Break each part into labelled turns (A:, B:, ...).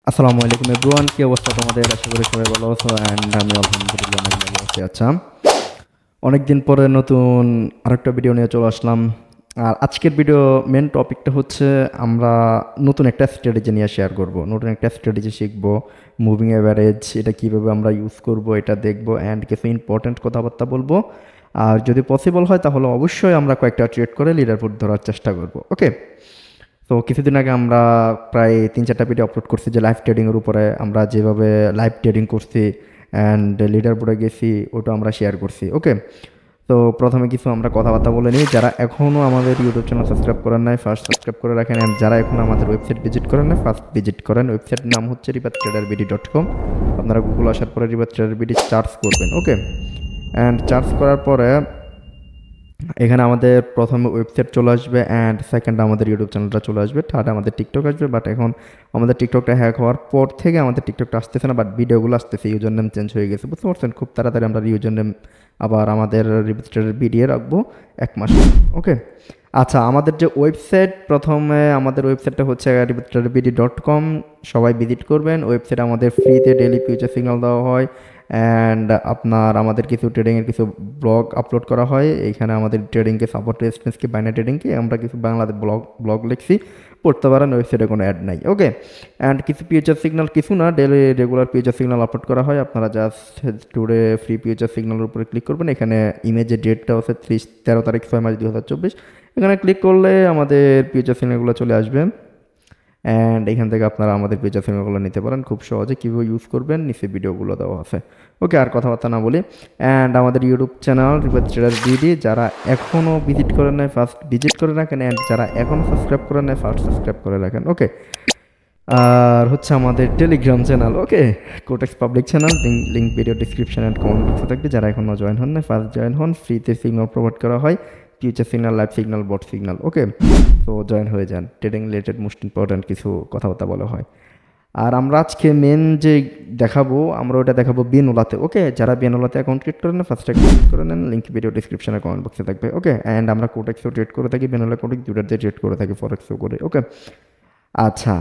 A: আসসালামু আলাইকুম এভরিওয়ান, কি অবস্থা তোমাদের? আশা করি সবাই ভালো আছো অ্যান্ড আমি আলহামদুলিল্লাহ অনেক ভালো আছি। আচ্ছা, অনেকদিন পরে নতুন আরেকটা ভিডিও নিয়ে চলে আসলাম। আর আজকের ভিডিও মেন টপিকটা হচ্ছে আমরা নতুন একটা স্ট্র্যাটেজি নিয়ে শেয়ার করব, নতুন একটা স্ট্র্যাটেজি শিখবো। মুভিং অ্যাভারেজ এটা কীভাবে আমরা ইউজ করব এটা দেখবো অ্যান্ড কিছু ইম্পর্ট্যান্ট কথাবার্তা বলবো। আর যদি পসিবল হয় তাহলে অবশ্যই আমরা কয়েকটা ট্রেড করে লিডারবোর্ড ধরার চেষ্টা করব। ওকে, তো কিছুদিন আগে আমরা প্রায় 3-4টা ভিডিও আপলোড করছি যে লাইভ ট্রেডিংয়ের উপরে আমরা যেভাবে লাইভ ট্রেডিং করছি অ্যান্ড লিডার বোর্ডে গেছি ওটা আমরা শেয়ার করছি। ওকে, তো প্রথমে কিছু আমরা কথাবার্তা বলে নিই। যারা এখনও আমাদের ইউটিউব চ্যানেল সাবস্ক্রাইব করেন নাই ফার্স্ট সাবস্ক্রাইব করে রাখেন, অ্যান্ড যারা এখনও আমাদের ওয়েবসাইট ভিজিট করেন না ফার্স্ট ভিজিট করেন। ওয়েবসাইটের নাম হচ্ছে ribatraderBD.com। আপনারা গুগল আসার পরে ribatraderBD চার্জ করবেন। ওকে, অ্যান্ড চার্জ করার পরে এখানে আমাদের প্রথমে ওয়েবসাইট চলে আসবে অ্যান্ড সেকেন্ড আমাদের ইউটিউব চ্যানেলটা চলে আসবে, থার্ড আমাদের টিকটক আসবে। বাট এখন আমাদের টিকটকটা হ্যাক হওয়ার পর থেকে আমাদের টিকটকটা আসতেছে না, বাট ভিডিওগুলো আসতেছে। ইউজার নেম চেঞ্জ হয়ে গেছে, বুঝতে পারছেন? খুব তাড়াতাড়ি আমরা ইউজার নেম আবার আমাদের রিবাট্রেডার বিডি রাখবো 1 মাস। ওকে, আচ্ছা, আমাদের যে ওয়েবসাইট, প্রথমে আমাদের ওয়েবসাইটটা হচ্ছে ribatraderBD.com। সবাই ভিজিট করবেন। ওয়েবসাইটে আমাদের ফ্রিতে ডেইলি ফিউচার সিগন্যাল দেওয়া হয় অ্যান্ড আপনার আমাদের কিছু ট্রেডিংয়ের কিছু ব্লগ আপলোড করা হয়। এইখানে আমাদের ট্রেডিংকে সাপোর্ট রেজিস্ট্যান্সকে বাইনারি ট্রেডিংকে আমরা কিছু বাংলাতে ব্লগ লিখছি, পড়তে পারেন। ওয়েবসাইটে কোনো অ্যাড নাই। ওকে, অ্যান্ড কিছু ফিউচার সিগন্যাল, কিছু না, daily regular future signal upload করা হয়। আপনারা জাস্ট টুডে ফ্রি ফিউচার সিগন্যালের উপরে ক্লিক করবেন। এখানে ইমেজের ডেটটা হচ্ছে 13 তারিখ 6 মাস 2024। এখানে ক্লিক করলে আমাদের ফিউচার সিগন্যালগুলো চলে আসবে অ্যান্ড এখান থেকে আপনারা আমাদের ফিউচার সিগন্যালগুলো নিতে পারেন খুব সহজে। কীভাবে ইউজ করবেন নিচে ভিডিওগুলো দেওয়া আছে। ওকে, আর কথাবার্তা না বলি, অ্যান্ড আমাদের ইউটিউব চ্যানেল ribatraderBD যারা এখনও ভিজিট করেন নাই ফার্স্ট ভিজিট করে রাখেন, অ্যান্ড যারা এখনও সাবস্ক্রাইব করেন নাই ফার্স্ট সাবস্ক্রাইব করে রাখেন। ওকে, আর হচ্ছে আমাদের Telegram channel, okay, Quotex public channel, link video description and comment বক্সে থাকবে। যারা এখনও জয়েন হন না ফার্স্ট জয়েন হন। ফ্রিতে সিগন্যাল প্রোভাইড করা হয়, ফিউচার সিগন্যাল, লাইভ সিগন্যাল, বট সিগন্যাল। ওকে, তো জয়েন হয়ে যান। ট্রেডিং রিলেটেড মোস্ট ইম্পর্ট্যান্ট কিছু কথাবার্তা বলা হয়। আর আমরা আজকে মেন যে দেখাবো, আমরা ওটা দেখাবো বেনোলাতে। ওকে, যারা বেনোলাতে অ্যাকাউন্ট ক্রিয়েট করেন না ফার্স্ট ক্লিক করে নেন, লিঙ্ক ভিডিও ডিসক্রিপশনে কমেন্ট বক্সে থাকবে। ওকে, অ্যান্ড আমরা কোটেক্সও ট্রেড করে থাকি, বেনোলা কোটেক্স দুটাতে ট্রেড করে থাকি, ফরেক্সও করে। ওকে, আচ্ছা,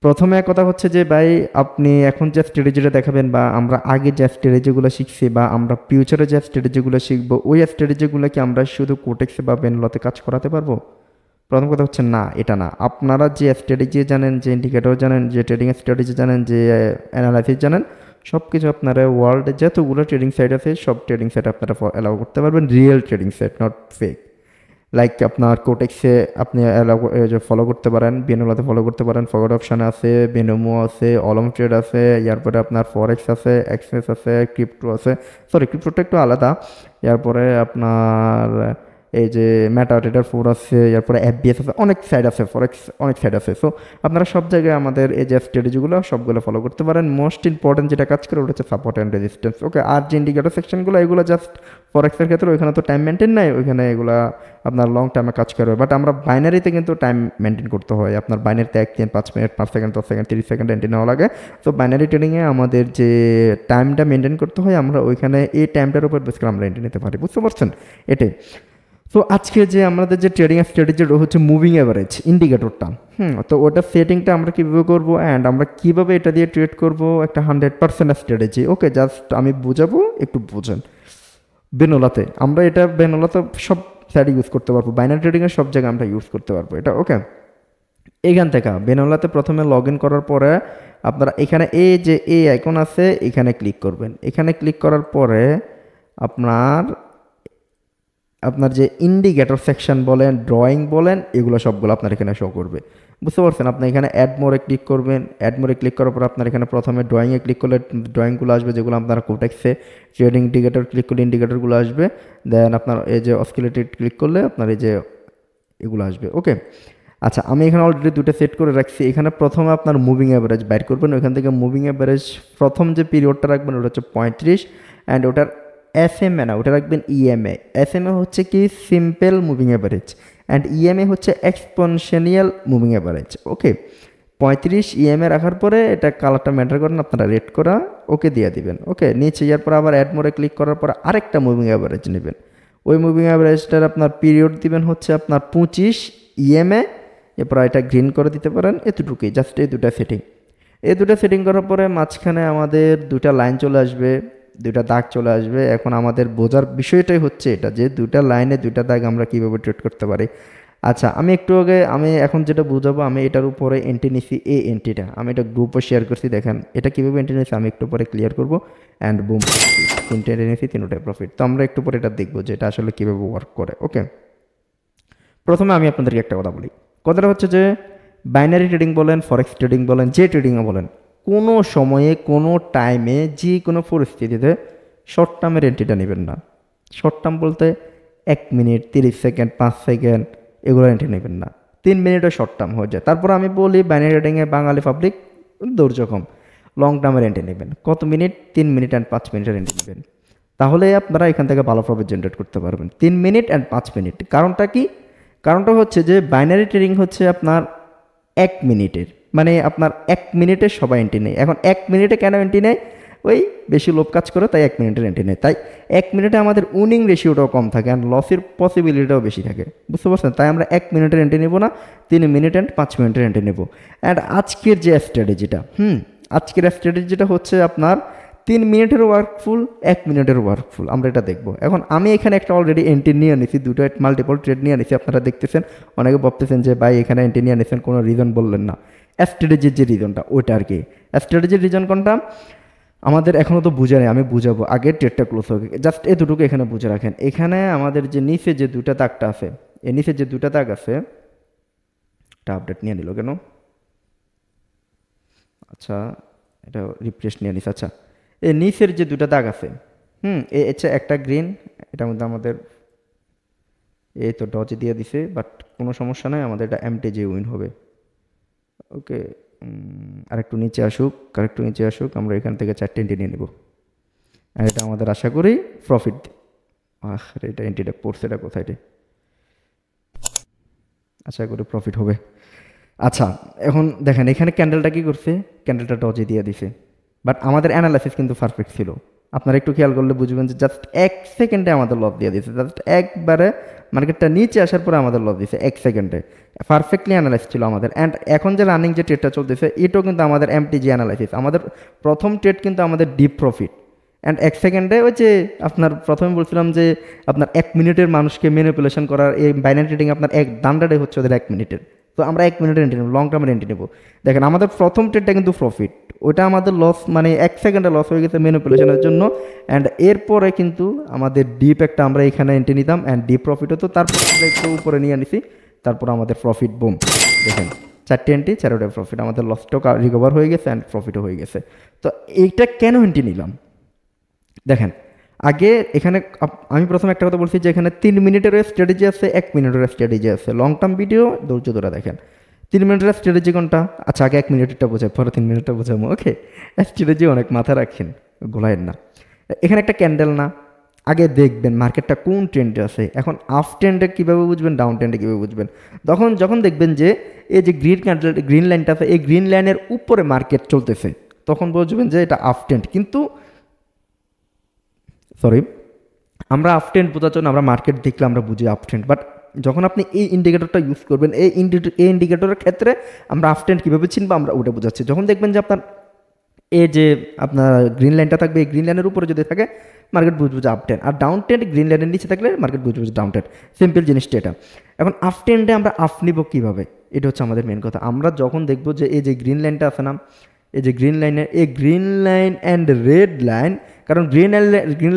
A: প্রথমে কথা হচ্ছে যে ভাই আপনি এখন যে স্ট্র্যাটেজিটা দেখাবেন বা আমরা আগে যে স্ট্র্যাটেজিগুলো শিখছি বা আমরা ফিউচারে যে স্ট্র্যাটেজিগুলো শিখবো ওই স্ট্র্যাটেজিগুলো কি আমরা শুধু কোটেক্সে বা বেনোলাতে কাজ করাতে পারবো? প্রথম কথা হচ্ছে না, এটা না। আপনারা যে স্ট্র্যাটেজি জানেন, যে ইন্ডিকেটর জানেন, যে ট্রেডিং স্ট্র্যাটেজি জানেন, যে অ্যানালাইসিস জানেন, সব কিছু আপনারা ওয়ার্ল্ডে যতগুলো ট্রেডিং সাইট আছে সব ট্রেডিং সাইট আপনারা অ্যালাউ করতে পারবেন। Real trading site, not fake. Like আপনার কোটেক্সে আপনি ফলো করতে পারেন, বেনোলাতে ফলো করতে পারেন, ফরওয়ার্ড অপশান আছে, বেনোমো আছে, অলম ট্রেড আছে, এরপরে আপনার ফরেক্স আছে, এক্সেস আছে, ক্রিপ্টো আছে। সরি, ক্রিপ্টোটা একটু আলাদা। এরপরে আপনার এই যে মেটাট্রেডার 4 আছে, এরপরে এফবিএস আছে, অনেক সাইট আছে, ফরেক্স অনেক সাইট আছে। সো আপনারা সব জায়গায় আমাদের এই যে স্ট্র্যাটেজিগুলো সবগুলো ফলো করতে পারেন। মোস্ট ইম্পর্টেন্ট যেটা কাজ করে ওটা হচ্ছে সাপোর্ট অ্যান্ড রেজিস্ট্যান্স। ওকে, আর যে ইন্ডিকেটর সেকশনগুলো এগুলো জাস্ট ফরেক্সের ক্ষেত্রে ওইখানে তো টাইম মেনটেন নাই, ওইখানে এগুলো আপনার লং টাইমে কাজ করবে। বাট আমরা বাইনারিতে কিন্তু টাইম মেনটেন করতে হয়। আপনার বাইনারিতে 1 second 5 minute 5 second 10 second 30 second entry নেওয়া লাগে। তো বাইনারি ট্রেডিংয়ে আমাদের যে টাইমটা মেনটেন করতে হয় আমরা ওইখানে এই টাইমটার উপর বেশ করে আমরা এন্ট্রি নিতে পারি, বুঝতে পারছেন? এটাই। তো আজকে যে আমাদের যে ট্রেডিং স্ট্র্যাটেজিটা হচ্ছে মুভিং অ্যাভারেজ ইন্ডিকেটরটা, তো ওটা সেটিংটা আমরা কীভাবে করবো অ্যান্ড আমরা কীভাবে এটা দিয়ে ট্রেড করবো, একটা 100% স্ট্র্যাটেজি। ওকে, জাস্ট আমি বোঝাবো, একটু বোঝেন। বেনোলাতে আমরা এটা বেনোলাতে সব সাইড ইউজ করতে পারবো, বাইনারি ট্রেডিংয়ের সব জায়গায় আমরা ইউজ করতে পারবো এটা। ওকে, এইখান থেকে বেনোলাতে প্রথমে লগ ইন করার পরে আপনারা এখানে এই যে এই আইকন আছে এখানে ক্লিক করবেন। এখানে ক্লিক করার পরে আপনার আপনার যে ইন্ডিকেটর সেকশন বলেন, ড্রয়িং বলেন, এগুলো সবগুলো আপনার এখানে শো করবে, বুঝতে পারছেন? আপনি এখানে অ্যাড মোরে ক্লিক করবেন। অ্যাড মোরে ক্লিক করার পর আপনার এখানে প্রথমে ড্রয়িংয়ে ক্লিক করলে ড্রয়িংগুলো আসবে, যেগুলো আপনারা কোটেক্সে ট্রেডিং ইন্ডিকেটর ক্লিক করলে ইন্ডিকেটরগুলো আসবে। দেন আপনার এই যে অসকিলেটেড ক্লিক করলে আপনার এই যে এগুলো আসবে। ওকে, আচ্ছা, আমি এখানে অলরেডি দুটো সেট করে রাখছি। এখানে প্রথমে আপনার মুভিং অ্যাভারেজ বাইর করবেন। ওইখান থেকে মুভিং অ্যাভারেজ প্রথম যে পিরিয়ডটা রাখবেন ওটা হচ্ছে 35 অ্যান্ড ওটার এসএমএ না, ওটা রাখবেন ইএমএ। এসএমএ হচ্ছে কি simple moving average and EMA হচ্ছে এক্সপোনেনশিয়াল মুভিং অ্যাভারেজ। ওকে, 35 ইএমএ রাখার পরে এটা কালারটা ম্যাটার করেন, আপনারা রেড করা ওকে দিয়ে দিবেন। ওকে, নিচে যাওয়ার পর আবার অ্যাড মোরে ক্লিক করার পর আরেকটা মুভিং অ্যাভারেজ নেবেন। ওই মুভিং অ্যাভারেজটার আপনার পিরিয়ড দিবেন হচ্ছে আপনার 25 ইএমএ। এরপর এটা গ্রিন করে দিতে পারেন, এতটুকুই, জাস্ট এই দুটা সেটিং। এই দুটো সেটিং করার পরে মাঝখানে আমাদের দুটা লাইন চলে আসবে, দুটা দাগ চলে আসবে। এখন আমাদের বোঝার বিষয়টাই হচ্ছে এটা যে দুটা লাইনে দুটা দাগ আমরা কীভাবে ট্রেড করতে পারি। আচ্ছা, আমি এখন যেটা বুঝাবো, আমি এটার উপরে এন্ট্রি নিছি, এই এন্ট্রিটা আমি এটা গ্রুপে শেয়ার করছি। দেখেন এটা কীভাবে এন্ট্রি নিছি আমি একটু পরে ক্লিয়ার করবো। অ্যান্ড বুম, তিনটে এন্ট্রি নিছি, তিনটাই প্রফিট। তো আমরা একটু পরে এটা দেখবো যে এটা আসলে কীভাবে ওয়ার্ক করে। ওকে, প্রথমে আমি আপনাদেরকে একটা কথা বলি। কথাটা হচ্ছে যে বাইনারি ট্রেডিং বলেন, ফরেক্স ট্রেডিং বলেন, যে ট্রেডিংও বলেন, কোনো সময়ে কোনো টাইমে যে কোনো পরিস্থিতিতে শর্ট টার্মের এন্ট্রিটা নেবেন না। শর্ট টার্ম বলতে 1 মিনিট, 30 সেকেন্ড, 5 সেকেন্ড এগুলো এন্ট্রি নেবেন না। 3 মিনিটও শর্ট টার্ম হয়ে যায়। তারপর আমি বলি বাইনারি ট্রেডিংয়ে বাঙালি পাবলিক ধৈর্য কম, লং টার্মের এন্ট্রি নেবেন। কত মিনিট? 3 মিনিট অ্যান্ড 5 মিনিটের এন্ট্রি নেবেন। তাহলে আপনারা এখান থেকে ভালো প্রফিট জেনারেট করতে পারবেন। 3 মিনিট অ্যান্ড 5 মিনিট। কারণটা কি? কারণটা হচ্ছে যে বাইনারি ট্রেডিং হচ্ছে আপনার 1 মিনিটের, মানে আপনার 1 মিনিটের সবাই এন্ট্রি নেয়। এখন 1 মিনিটে কেন এন্ট্রি নেয়? ওই বেশি লোভ কাজ করে, তাই 1 মিনিটের এন্ট্রি নেয়। তাই 1 মিনিটে আমাদের উইনিং রেশিওটাও কম থাকে অ্যান্ড লসের পসিবিলিটিটাও বেশি থাকে। বুঝতে পারছেন? তাই আমরা 1 মিনিটের এন্ট্রি নেব না, 3 মিনিট অ্যান্ড 5 মিনিটের এন্ট্রি নেব। অ্যান্ড আজকের যে স্ট্র্যাটেজিটা হচ্ছে আপনার 3 মিনিটের ওয়ার্কফুল, 1 মিনিটের ওয়ার্কফুল, আমরা এটা দেখবো। এখন আমি এখানে একটা অলরেডি এন্ট্রি নিয়ে নিছি, দুটো মাল্টিপল ট্রেড নিয়ে নিছি। আপনারা দেখতেছেন, অনেকে ভাবতেছেন যে ভাই এখানে এন্ট্রি নিয়ে নিছেন, কোনো রিজন বললেন না। স্ট্র্যাটেজির যে রিজনটা ওইটা আর কি। স্ট্র্যাটেজির রিজন কোনটা আমাদের এখনও তো বুঝে নেই, আমি বুঝাবো। আগে ট্রেডটা ক্লোজ হবে, জাস্ট এই দুটোকে এখানে বুঝে রাখেন। এখানে আমাদের যে নিচে যে দুটা দাগটা আছে, এই নিচে যে দুটা দাগ আছে, এটা আপডেট নিয়ে নিল কেন? আচ্ছা, এটা রিফ্রেশ নিয়ে নিস। আচ্ছা, এই নিচের যে দুটা দাগ আছে, এ হচ্ছে একটা গ্রিন, এটার মধ্যে আমাদের এই তো ডজ দিয়ে দিছে, বাট কোনো সমস্যা নাই, আমাদের এটা এমটিজি উইন হবে। ওকে, আরেকটু নিচে আসুক, আমরা এখান থেকে 4টে এন্ট্রি নিয়ে নেব। আর এটা আমাদের আশা করি প্রফিট। এটা এন্ট্রিটা পড়ছে, এটা কোথায় রে? আশা করি প্রফিট হবে। আচ্ছা, এখন দেখেন এখানে ক্যান্ডেলটা কি করছে, ক্যান্ডেলটা ডজে দিয়ে দিছে, বাট আমাদের অ্যানালাইসিস কিন্তু পারফেক্ট ছিল। আপনারা একটু খেয়াল করলে বুঝবেন যে জাস্ট 1 সেকেন্ডে আমাদের লস দিয়ে দিয়েছে। জাস্ট একবারে মার্কেটটা নিচে আসার পরে আমাদের লস দিয়েছে 1 সেকেন্ডে। পারফেক্টলি অ্যানালাইসিস ছিল আমাদের। অ্যান্ড এখন যে রানিং যে ট্রেডটা চলতেছে, এটাও কিন্তু আমাদের এমটিজি অ্যানালাইসিস। আমাদের প্রথম ট্রেড কিন্তু আমাদের ডিপ প্রফিট। অ্যান্ড 1 সেকেন্ডে ওই যে আপনার প্রথমে বলছিলাম যে আপনার 1 মিনিটের মানুষকে ম্যানিপুলেশন করার এই বাইনারি ট্রেডিং আপনার ডান্ডাটাই হচ্ছে ওদের 1 মিনিটের। তো আমরা 1 মিনিটের এন্ট্রি নেব, লং টার্মের এন্ট্রি নেব। দেখেন আমাদের প্রথম ট্রেডটা কিন্তু প্রফিট, ওটা আমাদের লস, মানে 1 সেকেন্ডে লস হয়ে গেছে ম্যানিপুলেশনের জন্য। অ্যান্ড এরপরে কিন্তু আমাদের ডিপ একটা আমরা এখানে এন্ট্রি নিতাম, অ্যান্ড ডিপ প্রফিট হতো। তারপর আমরা একটু উপরে নিয়ে নিছি, তারপর আমাদের প্রফিট বুম। দেখেন 4টে এন্ট্রি, 4টায় প্রফিট, আমাদের লসটাও রিকভার হয়ে গেছে অ্যান্ড প্রফিটও হয়ে গেছে। তো এইটা কেন এন্ট্রি নিলাম দেখেন। আগে এখানে আমি প্রথমে একটা কথা বলছি যে এখানে 3 মিনিটের স্ট্র্যাটেজি আছে, 1 মিনিটের স্ট্র্যাটেজি আছে। লং টার্ম ভিডিও ধৈর্য ধরে দেখেন। 3 মিনিটের স্ট্র্যাটেজি কোনটা? আচ্ছা, আগে 1 মিনিটটা বোঝাই, পরে 3 মিনিটটা বোঝাবো। ওকে, স্ট্র্যাটেজি অনেক মাথায় রাখেন, গোলায়েন না। এখানে একটা ক্যান্ডেল না, আগে দেখবেন মার্কেটটা কোন ট্রেন্ডে আছে। এখন আপ ট্রেন্ডে কীভাবে বুঝবেন, ডাউন ট্রেন্ডে কীভাবে বুঝবেন? যখন দেখবেন যে এই যে গ্রিন লাইনটা আছে, এই গ্রিন লাইনের উপরে মার্কেট চলতেছে, তখন বুঝবেন যে এটা আপ ট্রেন্ড। কিন্তু আমরা আপ ট্রেন্ড বোঝার জন্য আমরা মার্কেট দেখলে আমরা বুঝি আপ ট্রেন্ড, বাট যখন আপনি এই ইন্ডিকেটরটা ইউজ করবেন, এই ইন্ডিকেটরের ক্ষেত্রে আমরা আপ ট্রেন্ড কীভাবে চিনবো আমরা ওটা বোঝাচ্ছি। যখন দেখবেন যে এই যে আপনার গ্রিন লাইনটা থাকবে, এই গ্রিন লাইনের উপরে যদি থাকে মার্কেট বুঝবো যে আপ ট্রেন্ড, আর ডাউন ট্রেন্ড গ্রিন লাইনের নিচে থাকলে মার্কেট বুঝবো যে ডাউন ট্রেন্ড। সিম্পল জিনিসটা এটা। এখন আপ ট্রেন্ডে আমরা আপ নিব কীভাবে, এটা হচ্ছে আমাদের মেন কথা। আমরা যখন দেখবো যে এই যে গ্রিন লাইনটা আছে না, এই যে গ্রিন লাইনের, এই green line and red line, কারণ গ্রিন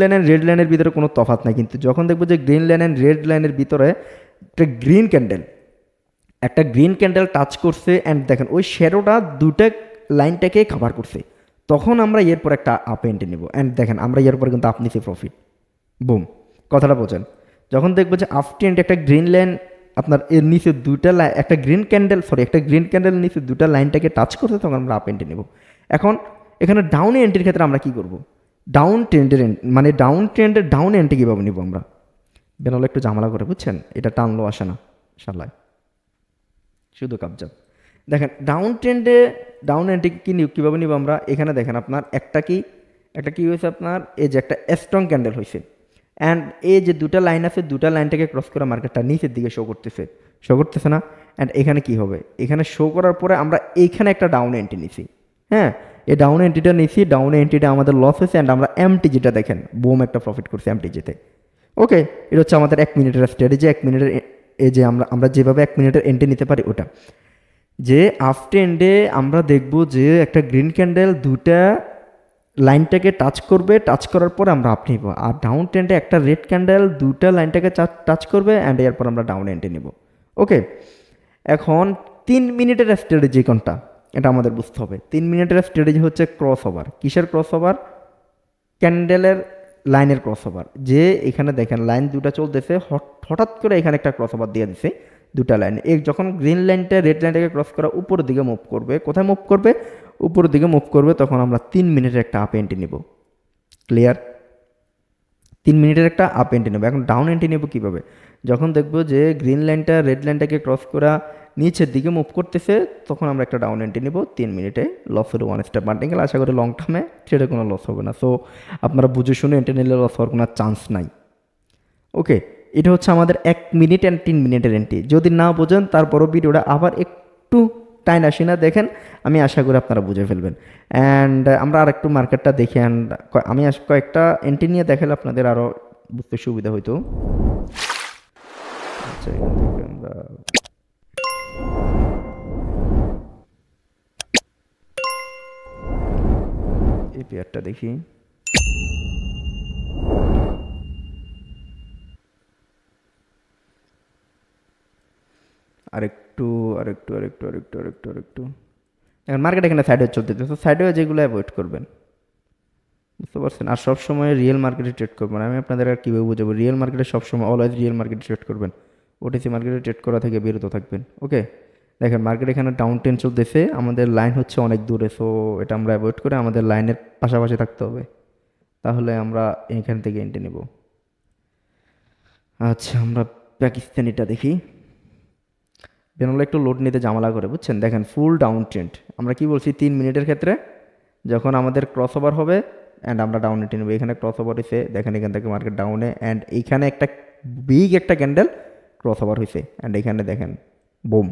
A: লাইন অ্যান্ড রেড লাইনের ভিতরে কোনো তফাৎ নাই, কিন্তু যখন দেখবো যে গ্রিন লাইন অ্যান্ড রেড লাইনের ভিতরে একটা গ্রিন ক্যান্ডেল টাচ করছে, অ্যান্ড দেখেন ওই শ্যাডোটা দুটা লাইনটাকে কভার করছে, তখন আমরা এরপর একটা আপ এন্ট্রি নেব। অ্যান্ড দেখেন আমরা এরপর কিন্তু আপ নিছি, প্রফিট বুম। কথাটা বোঝেন। যখন দেখবো যে আপ ট্রেন্ড একটা গ্রিন লাইন আপনার এর নিচে দুটা লাইন, একটা গ্রিন ক্যান্ডেল নিচে দুটা লাইনটাকে টাচ করছে, তখন আমরা আপ এন্ট্রি নেব। এখন এখানে ডাউন এন্ট্রির ক্ষেত্রে আমরা কি করব? ডাউন ট্রেন্ডের ডাউন এন্ট্রি কীভাবে নিব আমরা? বেনালে একটু ঝামেলা করে, বুঝছেন? এটা টানলো আসে না শালায়, শুধু কাবজাব। দেখেন ডাউন এন্ট্রি কীভাবে নিব আমরা? এখানে দেখেন আপনার একটা কি হয়েছে, আপনার এই যে একটা স্ট্রং ক্যান্ডেল হয়েছে, অ্যান্ড এই যে দুটা লাইন আছে, দুটা লাইনটাকে ক্রস করে মার্কেটটা নিচের দিকে শো করতেছে না? অ্যান্ড এখানে কি হবে? এখানে শো করার পরে আমরা এইখানে একটা ডাউন এন্ট্রি নিছি, হ্যাঁ, এই ডাউন এন্ট্রিটা নিছি, ডাউন এন্ট্রিটা আমাদের লস হয়েছে অ্যান্ড আমরা এমটিজিটা দেখেন বুম একটা প্রফিট করছি এমটিজিতে। ওকে, এটা হচ্ছে আমাদের 1 মিনিটের স্ট্র্যাটেজি। 1 মিনিটের এই যে আমরা যেভাবে 1 মিনিটের এন্ট্রি নিতে পারি ওটা, যে আফটার এন্ডে আমরা দেখব যে একটা গ্রিন ক্যান্ডেল দুটা লাইনটাকে টাচ করবে, টাচ করার পর আমরা আপ নিব, আর ডাউন ট্রেন্ডে একটা রেড ক্যান্ডেল দুটা লাইনটাকে টাচ করবে অ্যান্ড এরপর আমরা ডাউন এন্ট্রি নিব। ওকে, এখন 3 মিনিটের স্ট্র্যাটেজি কোনটা এটা আমাদের বুঝতে হবে। 3 মিনিটের স্ট্র্যাটেজি হচ্ছে ক্রস ওভার। কিসের ক্রস ওভার? ক্যান্ডেলের লাইনের ক্রস ওভার। যে এখানে দেখেন লাইন দুটা চলতেছে, হঠাৎ করে এখানে একটা ক্রস ওভার দিয়ে দিছে দুটা লাইন। যখন গ্রিন লাইনটা রেড লাইনটাকে ক্রস করা উপরের দিকে মুভ করবে, কোথায় মুভ করবে? উপরের দিকে মুভ করবে, তখন আমরা 3 মিনিটের একটা আপ এন্ট্রি নিব। ক্লিয়ার? 3 মিনিটের একটা আপ এন্ট্রি নেব। এখন ডাউন এন্ট্রি নেব কীভাবে? যখন দেখবো যে গ্রিন লাইনটা রেড লাইনটাকে ক্রস করা নিচের দিকে মুভ করতেছে, তখন আমরা একটা ডাউন এন্ট্রি নেব 3 মিনিটে। লস হলো 1 স্টেপ মার্টিঙ্গেল। আশা করি লং টার্মে ট্রেডে কোনো লস হবে না। সো আপনারা বুঝে শুনে এন্ট্রি নিলে লস হওয়ার কোনো চান্স নাই। ওকে, এটা হচ্ছে আমাদের 1 মিনিট অ্যান্ড 3 মিনিটের এন্ট্রি। যদি না বোঝেন তারপরও ভিডিওটা আবার একটু টাইম আসি না দেখেন, আমি আশা করি আপনারা বুঝে ফেলবেন। অ্যান্ড আমরা আর একটু মার্কেটটা দেখি, অ্যান্ড আমি কয়েকটা এন্ট্রি নিয়ে দেখালে আপনাদের আরও বুঝতে সুবিধা হইতো। আচ্ছা, এখান থেকে আমরা এই পেয়ারটা দেখি। আরেকটু এখন মার্কেট এখানে সাইডওয়ে চলতেছে, তো সাইডওয়ে যেগুলো অ্যাভয়েড করবেন, বুঝতে পারছেন? আর সবসময় রিয়েল মার্কেটে ট্রেড করবেন। আমি আপনাদের আর কীভাবে বুঝাবো? রিয়েল মার্কেটে সবসময় অলওয়েজ রিয়েল মার্কেটে ট্রেড করবেন। ওটিসি মার্কেটে ট্রেড করা থেকে বিরত থাকবেন। ওকে, দেখেন মার্কেট এখানে ডাউন ট্রেন্ড চলতেছে, আমাদের লাইন হচ্ছে অনেক দূরে। সো এটা আমরা অ্যাভয়েড করে আমাদের লাইনের পাশাপাশি থাকতে হবে, তাহলে আমরা এখান থেকে এন্ট্রি নেব। আচ্ছা, আমরা পাকিস্তানিটা দেখি। বেনলে একটু লোড নিতে ঝামেলা করে, বুঝছেন? দেখেন ফুল ডাউন ট্রেন্ড। আমরা কি বলছি 3 মিনিটের ক্ষেত্রে যখন আমাদের ক্রস ওভার হবে অ্যান্ড আমরা ডাউন এন্ট্রি নেব। এখানে ক্রস ওভার হয়েছে, দেখেন এখান থেকে মার্কেট ডাউনে, অ্যান্ড এইখানে একটা বিগ একটা ক্যান্ডেল ক্রস ওভার হয়েছে, অ্যান্ড এখানে দেখেন বুম।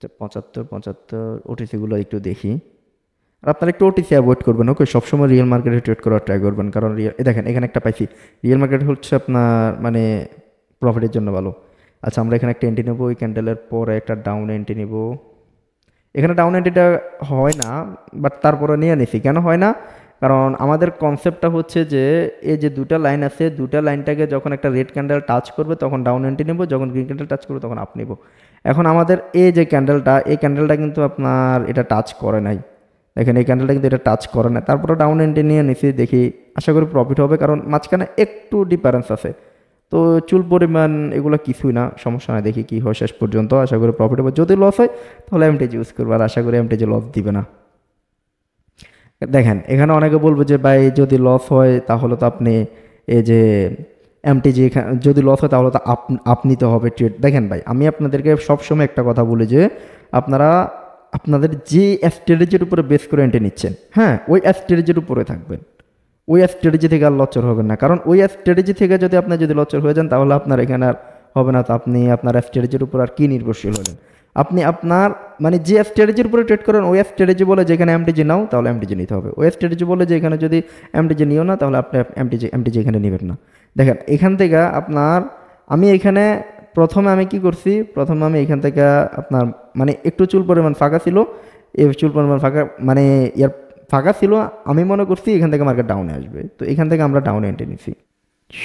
A: 75 ওটিসিগুলো একটু দেখি। আর আপনারা একটু ওটিসি অ্যাভয়েড করবেন। ওকে, সবসময় রিয়েল মার্কেটে ট্রেড করার ট্রাই করবেন, কারণ দেখেন এখানে একটা পাইছি। রিয়েল মার্কেট হচ্ছে আপনার মানে প্রফিটের জন্য ভালো। আচ্ছা, আমরা এখানে একটা এন্ট্রি নেবো, ওই ক্যান্ডেলের পরে একটা ডাউন এন্ট্রি নেব। এখানে ডাউন এন্ট্রিটা হয় না, বাট তারপরে নিয়ে নিছি। কেন হয় না? কারণ আমাদের কনসেপ্টটা হচ্ছে যে এই যে দুটা লাইন আছে, দুটা লাইনটাকে যখন একটা রেড ক্যান্ডেল টাচ করবে তখন ডাউন এন্ট্রি নেব, যখন গ্রিন ক্যান্ডেল টাচ করবে তখন আপ নেব। এখন আমাদের এই যে ক্যান্ডেলটা, এই ক্যান্ডেলটা কিন্তু আপনার এটা টাচ করে নাই। দেখেন এই ক্যান্ডেলটা কিন্তু এটা টাচ করে না, তারপরে ডাউন এন্ট্রি নিয়ে নিছি। দেখি, আশা করি প্রফিট হবে, কারণ মাঝখানে একটু ডিফারেন্স আছে। তো চুল পরিমাণ এগুলো কিছুই না, সমস্যা নাই। দেখি কি হয় শেষ পর্যন্ত, আশা করি প্রফিট হবে। যদি লস হয় তাহলে এমটিজি ইউজ করবো, আর আশা করি এমটিজি লস দিবে না। দেখেন এখানে অনেকে বলবে যে ভাই যদি লস হয় তাহলে তো আপনি এই যে এমটিজি, যদি লস হয় তাহলে তো আপ নিতে হবে ট্রেড। দেখেন ভাই, আমি আপনাদেরকে সবসময় একটা কথা বলি যে আপনারা আপনাদের যে স্ট্র্যাটেজির উপরে বেস করে এন্ট্রি নিচ্ছেন, হ্যাঁ, ওই স্ট্র্যাটেজির উপরে থাকবেন। ওই স্ট্র্যাটেজি থেকে আর লচর হবেন না, কারণ ওই স্ট্র্যাটেজি থেকে যদি আপনার যদি লচর হয়ে যান তাহলে আপনার এখানে আর হবে না। তো আপনি আপনার স্ট্র্যাটেজির উপর আর কি নির্ভরশীল হলেন? আপনি আপনার মানে যে স্ট্র্যাটেজির উপরে ট্রেড করেন, ওই স্ট্র্যাটেজি বলে যেখানে এমটিজি নাও তাহলে এমটিজি নিতে হবে। ওই স্ট্র্যাটেজি বলে যে এখানে যদি এমটিজি নিও না তাহলে আপনি এমটিজি এখানে নেবেন না। দেখেন এখান থেকে আপনার আমি এখানে প্রথমে আমি কি করছি, প্রথমে আমি এখান থেকে আপনার মানে একটু চুল পরিমাণ ফাঁকা ছিল, এই চুল পরিমাণ ফাঁকা মানে ইয়ার ফাঁকা ছিল, আমি মনে করছি এখান থেকে মার্কেট ডাউনে আসবে, তো এখান থেকে আমরা ডাউনে এন্ট্রি নিছি।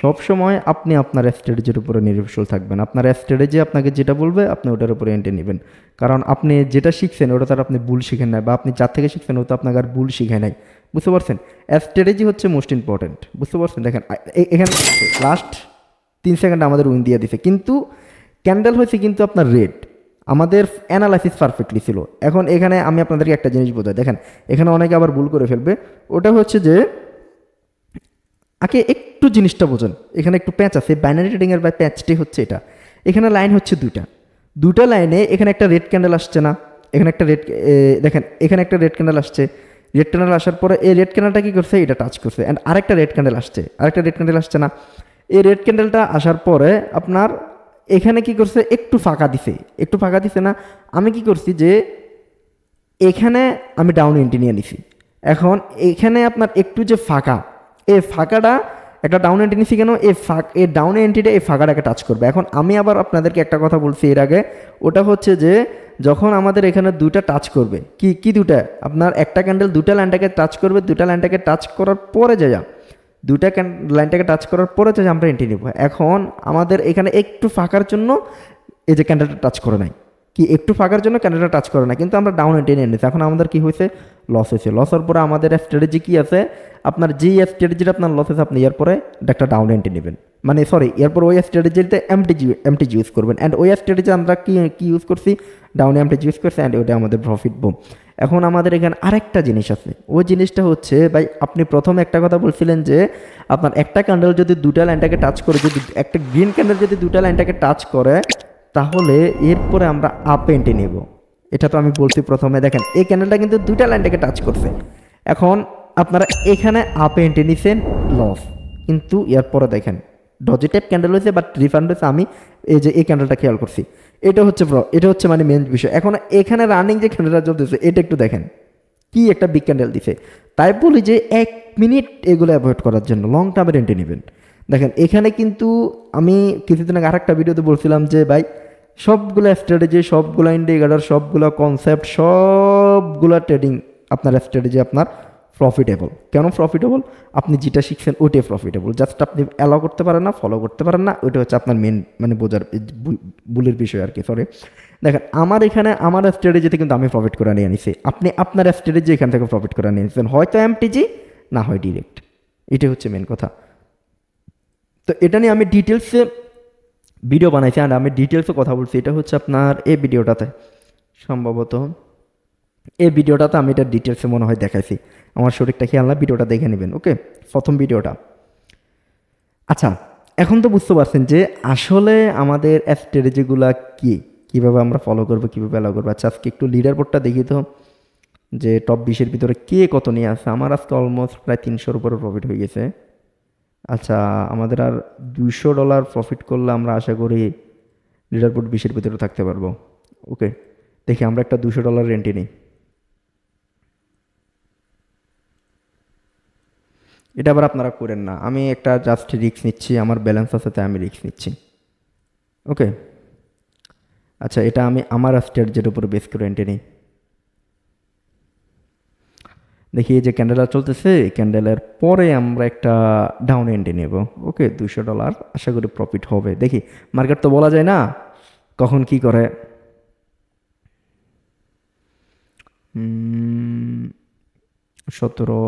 A: সবসময় আপনি আপনার স্ট্র্যাটেজির উপরে নির্ভরশীল থাকবেন। আপনার স্ট্র্যাটেজি আপনাকে যেটা বলবে আপনি ওটার উপরে এন্ট্রি নেবেন, কারণ আপনি যেটা শিখছেন ওটা তার আপনি ভুল শিখেন নাই, বা আপনি যার থেকে শিখছেন ওটা আপনাকে আর ভুল শিখে নাই। বুঝতে পারছেন? স্ট্র্যাটেজি হচ্ছে মোস্ট ইম্পর্টেন্ট। বুঝতে পারছেন? দেখেন এখানে লাস্ট 3 সেকেন্ড আমাদের উইন দিয়ে দিছে, কিন্তু ক্যান্ডেল হয়েছে কিন্তু আপনার রেড। আমাদের অ্যানালাইসিস পারফেক্টলি ছিল। এখন এখানে আমি আপনাদেরকে একটা জিনিস বোঝাই, দেখেন এখানে অনেকে আবার ভুল করে ফেলবে। ওটা হচ্ছে যে আগে একটু জিনিসটা বোঝেন, এখানে একটু প্যাচ আছে, বাইনারি ট্রেডিংয়ের বা প্যাচটি হচ্ছে এটা। এখানে লাইন হচ্ছে দুটা লাইনে এখানে একটা রেড ক্যান্ডেল আসছে না, এখানে একটা দেখেন এখানে একটা রেড ক্যান্ডেল আসছে। রেড ক্যান্ডেল আসার পরে এই রেড ক্যান্ডেলটা কী করছে, এটা টাচ করছে, অ্যান্ড আরেকটা রেড ক্যান্ডেল আসছে না। এই রেড ক্যান্ডেলটা আসার পরে আপনার এখানে কি করছে, একটু ফাঁকা দিছে না। আমি কি করছি যে এখানে আমি ডাউন এন্ট্রি নিয়ে নিছি। এখন এখানে আপনার একটু যে ফাঁকা, এই ফাঁকাটা একটা ডাউন এন্ট্রি নিছি কেন, এই ডাউন এন্ট্রিটা এই ফাঁকাটাকে টাচ করবে। এখন আমি আবার আপনাদেরকে একটা কথা বলছি এর আগে, ওটা হচ্ছে যে যখন আমাদের এখানে দুইটা টাচ করবে, কি দুটা, আপনার একটা ক্যান্ডেল দুটা লাইনটাকে টাচ করবে, দুটা লাইনটাকে টাচ করার পরে যা দুটা লাইনটাকে টাচ করার পরে যা আমরা এন্ট্রি নেব। এখন আমাদের এখানে একটু ফাঁকার জন্য এই যে ক্যান্ডেলটা টাচ করে নাই, কি একটু ফাঁকার জন্য ক্যান্ডেলটা টাচ করে না, কিন্তু আমরা ডাউন এন্ট্রি নিয়ে নিচ্ছি। এখন আমাদের কি হয়েছে, লস হয়েছে। লস হওয়ার পরে আমাদের স্ট্র্যাটেজি কি আছে, আপনার যে স্ট্র্যাটেজিটা আপনার লস হয়েছে আপনি এরপরে একটা ডাউন এন্ট্রি নেবেন, মানে সরি এরপর ওই স্ট্র্যাটেজিতে এমটিজি ইউজ করবেন। অ্যান্ড ওই স্ট্র্যাটেজি আমরা কি ইউজ করছি, ডাউন এমটিজি ইউজ করছি, অ্যান্ড ওটা আমাদের প্রফিট বুম। এখন আমাদের এখানে আরেকটা জিনিস আছে, ওই জিনিসটা হচ্ছে ভাই আপনি প্রথমে একটা কথা বলছিলেন যে আপনার একটা ক্যান্ডেল যদি দুটা লাইনটাকে টাচ করে, যদি একটা গ্রিন ক্যান্ডেল যদি দুটা লাইনটাকে টাচ করে তাহলে এরপরে আমরা আপ এন্ট্রি নেব। এটা তো আমি বলছি প্রথমে। দেখেন এই ক্যান্ডেলটা কিন্তু দুইটা লাইনটাকে টাচ করছে, এখন আপনারা এখানে আপ এন্ট্রি নিছেন, লস। কিন্তু এরপরে দেখেন ডজি টাইপ ক্যান্ডেল হয়েছে বাট রিফান্ড হয়েছে। আমি এই যে এই ক্যান্ডেলটা খেয়াল করছি, এটা হচ্ছে মানে মেন বিষয়। এখন এখানে রানিং যে ক্যান্ডেলটা চলতেছে এটা একটু দেখেন, কি একটা বিগ ক্যান্ডেল দিছে। তাই বলি যে 1 মিনিট এগুলো অ্যাভয়েড করার জন্য লং টার্মের এন্ট্রি নেবেন। দেখেন এখানে কিন্তু আমি কিছুদিন আগে আরেকটা ভিডিওতে বলছিলাম যে ভাই সবগুলো স্ট্র্যাটেজি, সবগুলো ইন্ডিকেটর, সবগুলো কনসেপ্ট, সবগুলো ট্রেডিং আপনার স্ট্র্যাটেজি আপনার প্রফিটেবল। কেন প্রফিটেবল, আপনি যেটা শিখছেন ওইটাই প্রফিটেবল। জাস্ট আপনি অ্যালাউ করতে পারেন না, ফলো করতে পারেন না, ওইটা হচ্ছে আপনার মেন মানে বোঝার ভুলের বিষয় আর কি। সরি, দেখেন আমার এখানে আমার স্ট্র্যাটেজিতে কিন্তু আমি প্রফিট করে নিয়ে নিছি, আপনি আপনার স্ট্র্যাটেজি এখান থেকে প্রফিট করে নিয়ে নিচ্ছেন, হয়তো এমটিজি না হয় ডিরেক্ট। এটাই হচ্ছে মেন কথা। তো এটা নিয়ে আমি ডিটেলসে ভিডিও বানাইছি, আর আমি ডিটেলসে কথা বলছি। এটা হচ্ছে আপনার এই ভিডিওটাতে, সম্ভবত এই ভিডিওটাতে আমি এটা ডিটেলসে মনে হয় দেখাইছি। আমার শরীরটা খেয়াল না, ভিডিওটা দেখে নেবেন। ওকে, প্রথম ভিডিওটা। আচ্ছা, এখন তো বুঝতে পারছেন যে আসলে আমাদের স্ট্র্যাটেজিগুলো কীভাবে আমরা ফলো করবো, কীভাবে অ্যালাউ করবো। আচ্ছা, আজকে একটু লিডার বোর্ডটা দেখি তো, যে টপ 20-এর ভিতরে কে কত নিয়ে আসে। আমার আজকে অলমোস্ট প্রায় 300-র উপরে প্রফিট হয়ে গেছে। আচ্ছা, আমাদের আর $200 প্রফিট করলে আমরা আশা করি লিডার বোর্ড 20-এর ভিতরে থাকতে পারবো। ওকে, দেখি আমরা একটা $200 রেন্টে নিই। এটা আবার আপনারা করেন না, আমি একটা জাস্ট রিস্ক নিচ্ছি, আমার ব্যালেন্স আছে তাই আমি রিস্ক নিচ্ছি। ওকে, আচ্ছা এটা আমি আমার স্ট্র্যাটেজির উপর বেস করে রেন্টে নিই। দেখি এই যে ক্যান্ডেলটা চলতেছে, ক্যান্ডেলের পরে আমরা একটা ডাউন এন্ট্রি নেব। ওকে, $200 আশা করি প্রফিট হবে। দেখি, মার্কেট তো বলা যায় না কখন কি করে। 17,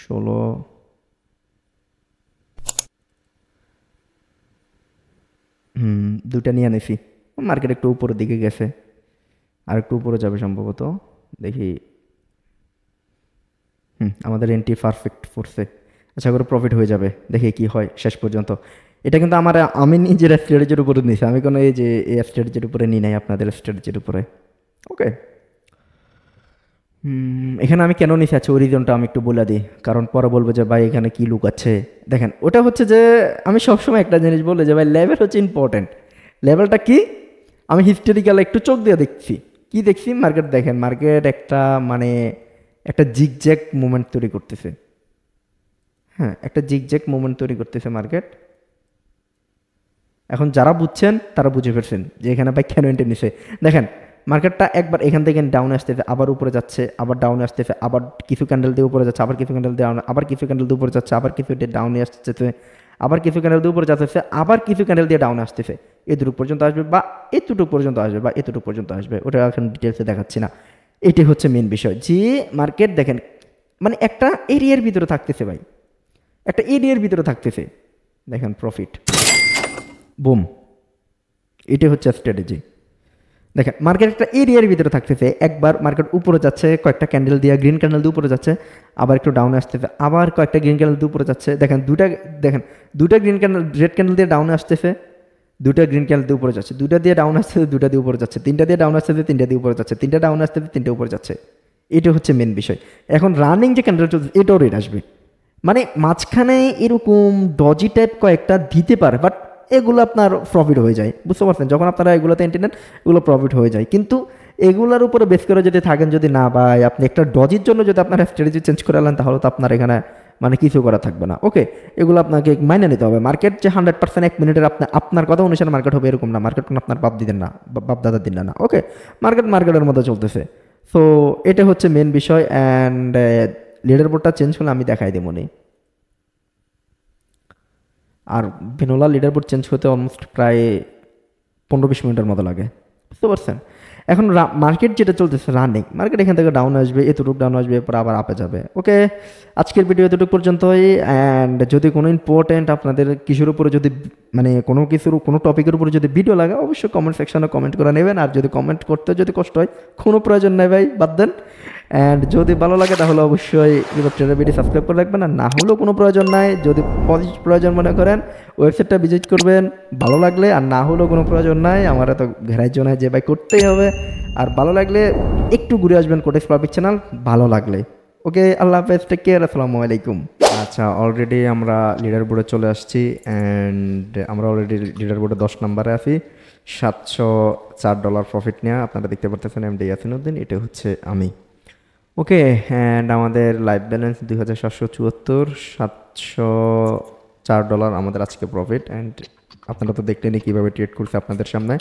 A: 16, দুটা নিয়ে আনেছি। মার্কেট একটু উপরের দিকে গেছে, আর একটু উপরে যাবে সম্ভবত। দেখি, আমাদের এন্ট্রি পারফেক্ট পড়ছে, আশা করি প্রফিট হয়ে যাবে। দেখি কি হয় শেষ পর্যন্ত। এটা কিন্তু আমি নিজের স্ট্র্যাটেজির উপরে নিয়েছি, আমি কোনো এই যে এই স্ট্র্যাটেজির উপরে নিই নাই, আপনাদের স্ট্র্যাটেজির উপরে। ওকে, এখানে আমি কেন নিছি, আচ্ছা ওই রিজনটা আমি একটু বলে দিই, কারণ পরে বলবো যে ভাই এখানে কি লুক আছে। দেখেন ওটা হচ্ছে যে আমি সবসময় একটা জিনিস বলি যে ভাই লেভেল হচ্ছে ইম্পর্টেন্ট। লেভেলটা কি, আমি হিস্টোরিক্যাল একটু চোখ দিয়ে দেখছি। কি দেখছি, মার্কেট দেখেন, মার্কেট একটা মানে একটা জিগজ্যাগ মুভমেন্ট তৈরি করতেছে। হ্যাঁ, একটা জিগজ্যাগ মুভমেন্ট তৈরি করতেছে মার্কেট। এখন যারা বুঝছেন তারা বুঝে ফেলছেন যে এখানে ভাই কেন এন্ট্রি নিছে। দেখেন মার্কেটটা একবার এখান থেকে ডাউন আসতেছে, আবার উপরে যাচ্ছে, আবার ডাউনে আসতেছে, আবার কিছু ক্যান্ডেল দিয়ে উপরে যাচ্ছে, আবার কিছু ক্যান্ডেল দিয়ে ডাউন, আবার কিছু ক্যান্ডেল দিয়ে উপরে যাচ্ছে, আবার কিছু ডাউনে আসতেছে, আবার কিছু ক্যান্ডেল দিয়ে উপরে যাচ্ছে, আবার কিছু ক্যান্ডেল দিয়ে ডাউনে আসতেছে। এতটুকু পর্যন্ত আসবে বা এতটুকু পর্যন্ত আসবে বা এতটুকু পর্যন্ত আসবে, ওটা এখন ডিটেলসে দেখাচ্ছি না। এটি হচ্ছে মেন বিষয় যে মার্কেট দেখেন মানে একটা এরিয়ার ভিতরে থাকতেছে ভাই, একটা এরিয়ার ভিতরে থাকতেছে। দেখেন প্রফিট বুম, এটি হচ্ছে স্ট্র্যাটেজি। দেখেন মার্কেট একটা এরিয়ার ভিতরে থাকতেছে, একবার মার্কেট উপরে যাচ্ছে, কয়েকটা ক্যান্ডেল দিয়ে গ্রিন ক্যান্ডেল দিয়ে উপরে যাচ্ছে, আবার একটু ডাউনে আসতেছে, আবার কয়েকটা গ্রিন ক্যান্ডেল দিয়ে উপরে যাচ্ছে। দেখেন দুটা গ্রিন ক্যান্ডেল রেড ক্যান্ডেল দিয়ে ডাউনে আসতেছে, দুটা গ্রিন ক্যান্ডেল দিয়ে উপরে যাচ্ছে, দুটা দিয়ে ডাউন আসতেছে, দুটা দিয়ে উপরে যাচ্ছে, তিনটা দিয়ে ডাউন আসতেছে, তিনটা দিয়ে উপরে যাচ্ছে, তিনটা ডাউন আসতেছে, তিনটা উপরে যাচ্ছে। এটা হচ্ছে মেন বিষয়। এখন রানিং যে ক্যান্ডেল চলছে এটাও রেট আসবে, মানে মাঝখানে এরকম ডজি টাইপ কয়েকটা দিতে পারে, বাট এগুলো আপনার প্রফিট হয়ে যায়, বুঝতে পারছেন? যখন আপনারা এগুলোতে এন্ট্রি নেন এগুলো প্রফিট হয়ে যায়, কিন্তু এগুলোর উপরে বেস করে যদি থাকেন, যদি না ভাই আপনি একটা ডজির জন্য যদি আপনার স্ট্র্যাটেজি চেঞ্জ করে আনেন, তাহলে তো আপনার এখানে মানে কিছু করা থাকবে না। ওকে, এগুলো আপনাকে মাইনে নিতে হবে। মার্কেট যে 100% 1 মিনিটের আপনার কথা অনুসারে মার্কেট হবে এরকম না, মার্কেট আপনার বাপ দিতেন না, বাপ দাদার দিন না। ওকে, মার্কেটের মতো চলতেছে। সো এটা হচ্ছে মেন বিষয়। অ্যান্ড লিডার বোর্ডটা চেঞ্জ হলে আমি দেখাই দেবো নি। আর ভেনোলা লিডার বোর্ড চেঞ্জ হতে অলমোস্ট প্রায় 15-20 মিনিটের মতো লাগে, বুঝতে পারছেন? এখন মার্কেট যেটা চলতেছে রানিং, মার্কেট এখান থেকে ডাউন আসবে, এতটুকু ডাউন আসবে, পরে আবার আপে যাবে। ওকে, আজকের ভিডিও এতটুকু পর্যন্তই। অ্যান্ড যদি কোনো ইম্পর্টেন্ট আপনাদের কিছুর উপরে যদি মানে কোনো টপিকের উপরে যদি ভিডিও লাগে, অবশ্যই কমেন্ট সেকশনে কমেন্ট করে নেবেন। আর যদি কমেন্ট করতে যদি কষ্ট হয়, কোনো প্রয়োজন নেই ভাই, বাদ দেন। অ্যান্ড যদি ভালো লাগে তাহলে অবশ্যই রিভাব ট্রেডার ভিডিও সাবস্ক্রাইব করে রাখবেন। আর না হলেও কোনো প্রয়োজন নাই, যদি প্রয়োজন মনে করেন ওয়েবসাইটটা ভিজিট করবেন ভালো লাগলে, আর না হলেও কোনো প্রয়োজন নাই, আমার এত ঘেরাই জোনায় যে ভাই করতেই হবে। আর ভালো লাগলে একটু ঘুরে আসবেন কোটেক্স পাবলিক চ্যানেল, ভালো লাগলে। ওকে, আল্লাহ হাফেজ, টেক কেয়ার, আসসালামু আলাইকুম। আচ্ছা, অলরেডি আমরা লিডার বোর্ডে চলে আসছি। অ্যান্ড আমরা অলরেডি লিডার বোর্ডে 10 নম্বরে আছি, $704 প্রফিট নেওয়া। আপনারা দেখতে পারতেছেন এমডি ইয়াসিনউদ্দিন, এটা হচ্ছে আমি। ওকে, অ্যান্ড আমাদের লাইফ ব্যালেন্স 2774, $704 আমাদের আজকে প্রফিট। অ্যান্ড আপনারা তো দেখলেনই কীভাবে ট্রেড করছে আপনাদের সামনে।